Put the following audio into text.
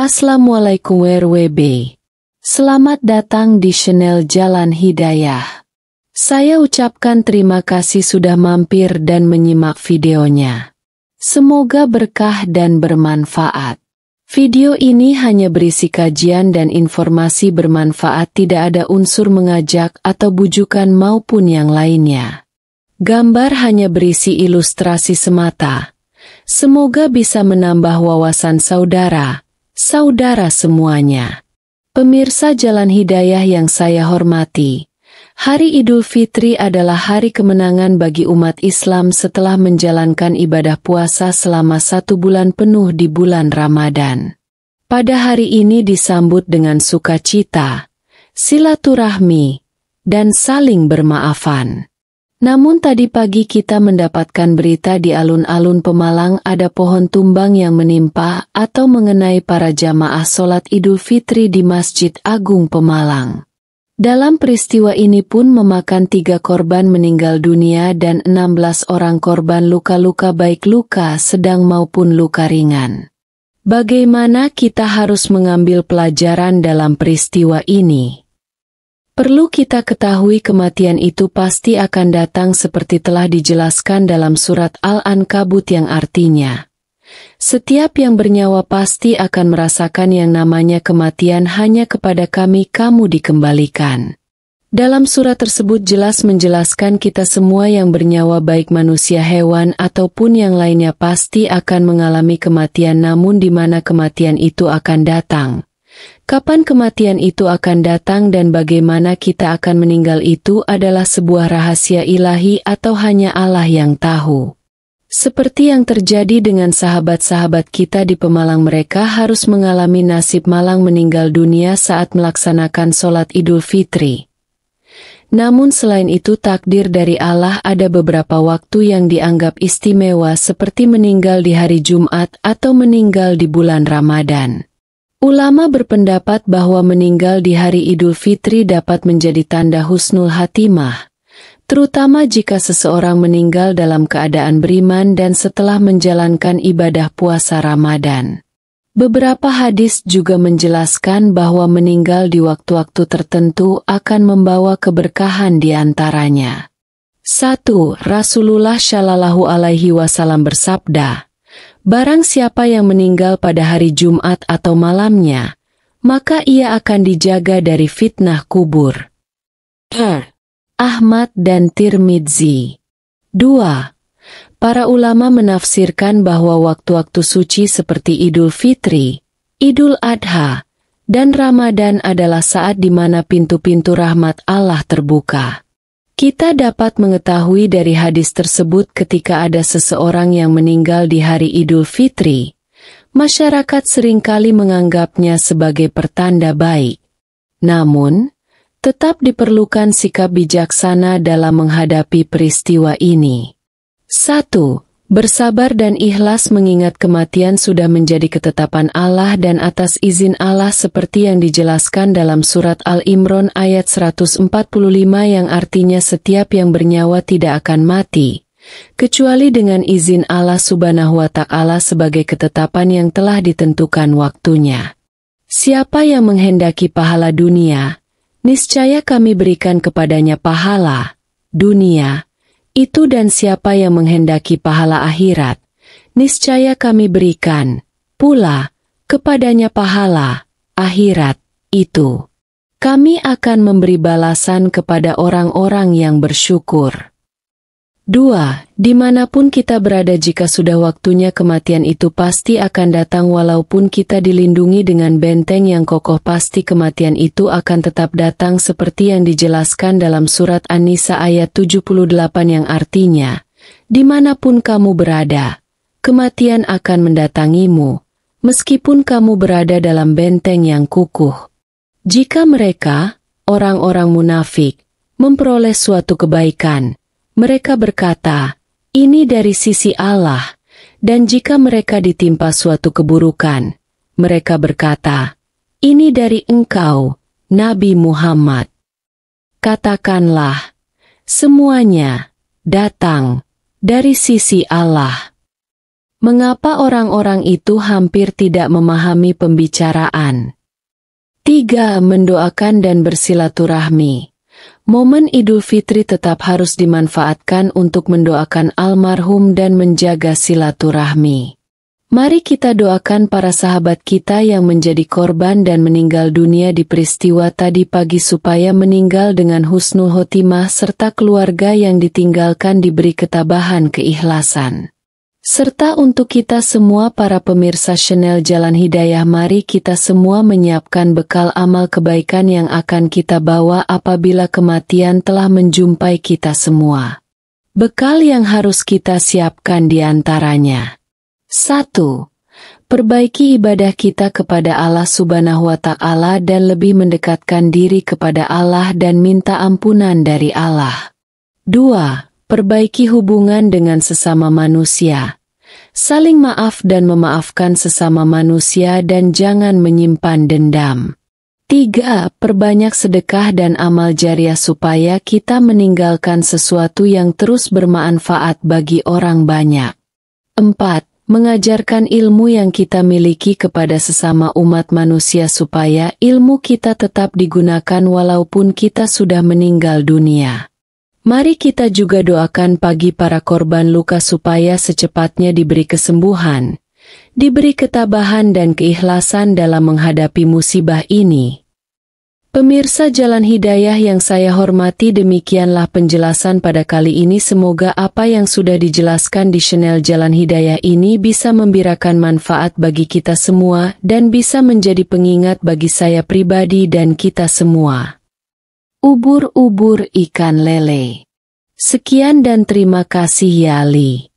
Assalamualaikum WRWB. Selamat datang di channel Jalan Hidayah. Saya ucapkan terima kasih sudah mampir dan menyimak videonya. Semoga berkah dan bermanfaat. Video ini hanya berisi kajian dan informasi bermanfaat, tidak ada unsur mengajak atau bujukan maupun yang lainnya. Gambar hanya berisi ilustrasi semata. Semoga bisa menambah wawasan saudara semuanya. Pemirsa Jalan Hidayah yang saya hormati, Hari Idul Fitri adalah hari kemenangan bagi umat Islam setelah menjalankan ibadah puasa selama 1 bulan penuh di bulan Ramadan. Pada hari ini disambut dengan sukacita, silaturahmi, dan saling bermaafan. Namun tadi pagi kita mendapatkan berita di alun-alun Pemalang ada pohon tumbang yang menimpa atau mengenai para jamaah sholat Idul Fitri di Masjid Agung Pemalang. Dalam peristiwa ini pun memakan 3 korban meninggal dunia dan 16 orang korban luka-luka baik luka sedang maupun luka ringan. Bagaimana kita harus mengambil pelajaran dalam peristiwa ini? Perlu kita ketahui kematian itu pasti akan datang seperti telah dijelaskan dalam surat Al-Ankabut yang artinya, setiap yang bernyawa pasti akan merasakan yang namanya kematian, hanya kepada kami kamu dikembalikan. Dalam surat tersebut jelas menjelaskan kita semua yang bernyawa baik manusia, hewan, ataupun yang lainnya pasti akan mengalami kematian, namun di mana kematian itu akan datang. Kapan kematian itu akan datang dan bagaimana kita akan meninggal itu adalah sebuah rahasia ilahi atau hanya Allah yang tahu. Seperti yang terjadi dengan sahabat-sahabat kita di Pemalang, mereka harus mengalami nasib malang meninggal dunia saat melaksanakan sholat Idul Fitri. Namun selain itu takdir dari Allah, ada beberapa waktu yang dianggap istimewa seperti meninggal di hari Jumat atau meninggal di bulan Ramadan. Ulama berpendapat bahwa meninggal di hari Idul Fitri dapat menjadi tanda husnul hatimah, terutama jika seseorang meninggal dalam keadaan beriman dan setelah menjalankan ibadah puasa Ramadan. Beberapa hadis juga menjelaskan bahwa meninggal di waktu-waktu tertentu akan membawa keberkahan di antaranya. 1. Rasulullah Shallallahu Alaihi Wasallam bersabda, barang siapa yang meninggal pada hari Jumat atau malamnya, maka ia akan dijaga dari fitnah kubur. Ahmad dan Tirmidzi. 2. Para ulama menafsirkan bahwa waktu-waktu suci seperti Idul Fitri, Idul Adha, dan Ramadan adalah saat di mana pintu-pintu rahmat Allah terbuka. Kita dapat mengetahui dari hadis tersebut ketika ada seseorang yang meninggal di hari Idul Fitri, masyarakat seringkali menganggapnya sebagai pertanda baik. Namun, tetap diperlukan sikap bijaksana dalam menghadapi peristiwa ini. 1. Bersabar dan ikhlas mengingat kematian sudah menjadi ketetapan Allah dan atas izin Allah seperti yang dijelaskan dalam surat Al-Imran ayat 145 yang artinya setiap yang bernyawa tidak akan mati, kecuali dengan izin Allah Subhanahu wa Ta'ala sebagai ketetapan yang telah ditentukan waktunya. Siapa yang menghendaki pahala dunia, niscaya kami berikan kepadanya pahala dunia itu, dan siapa yang menghendaki pahala akhirat, niscaya kami berikan pula kepadanya pahala akhirat itu. Kami akan memberi balasan kepada orang-orang yang bersyukur. 2. Dimanapun kita berada, jika sudah waktunya kematian itu pasti akan datang, walaupun kita dilindungi dengan benteng yang kokoh, pasti kematian itu akan tetap datang seperti yang dijelaskan dalam surat An-Nisa ayat 78 yang artinya, dimanapun kamu berada, kematian akan mendatangimu, meskipun kamu berada dalam benteng yang kukuh. Jika mereka, orang-orang munafik, memperoleh suatu kebaikan, mereka berkata, ini dari sisi Allah, dan jika mereka ditimpa suatu keburukan, mereka berkata, ini dari engkau, Nabi Muhammad. Katakanlah, semuanya datang dari sisi Allah. Mengapa orang-orang itu hampir tidak memahami pembicaraan? 3. Mendoakan dan bersilaturahmi. Momen Idul Fitri tetap harus dimanfaatkan untuk mendoakan almarhum dan menjaga silaturahmi. Mari kita doakan para sahabat kita yang menjadi korban dan meninggal dunia di peristiwa tadi pagi supaya meninggal dengan husnul khotimah serta keluarga yang ditinggalkan diberi ketabahan keikhlasan. Serta untuk kita semua para pemirsa channel Jalan Hidayah, mari kita semua menyiapkan bekal amal kebaikan yang akan kita bawa apabila kematian telah menjumpai kita semua. Bekal yang harus kita siapkan diantaranya: 1. Perbaiki ibadah kita kepada Allah Subhanahu wa Ta'ala dan lebih mendekatkan diri kepada Allah dan minta ampunan dari Allah. 2. Perbaiki hubungan dengan sesama manusia. Saling maaf dan memaafkan sesama manusia dan jangan menyimpan dendam. 3. Perbanyak sedekah dan amal jariah supaya kita meninggalkan sesuatu yang terus bermanfaat bagi orang banyak. 4. Mengajarkan ilmu yang kita miliki kepada sesama umat manusia supaya ilmu kita tetap digunakan walaupun kita sudah meninggal dunia. Mari kita juga doakan pagi para korban luka supaya secepatnya diberi kesembuhan, diberi ketabahan dan keikhlasan dalam menghadapi musibah ini. Pemirsa Jalan Hidayah yang saya hormati, demikianlah penjelasan pada kali ini. Semoga apa yang sudah dijelaskan di channel Jalan Hidayah ini bisa memberikan manfaat bagi kita semua dan bisa menjadi pengingat bagi saya pribadi dan kita semua. Ubur-ubur ikan lele. Sekian dan terima kasih Yali.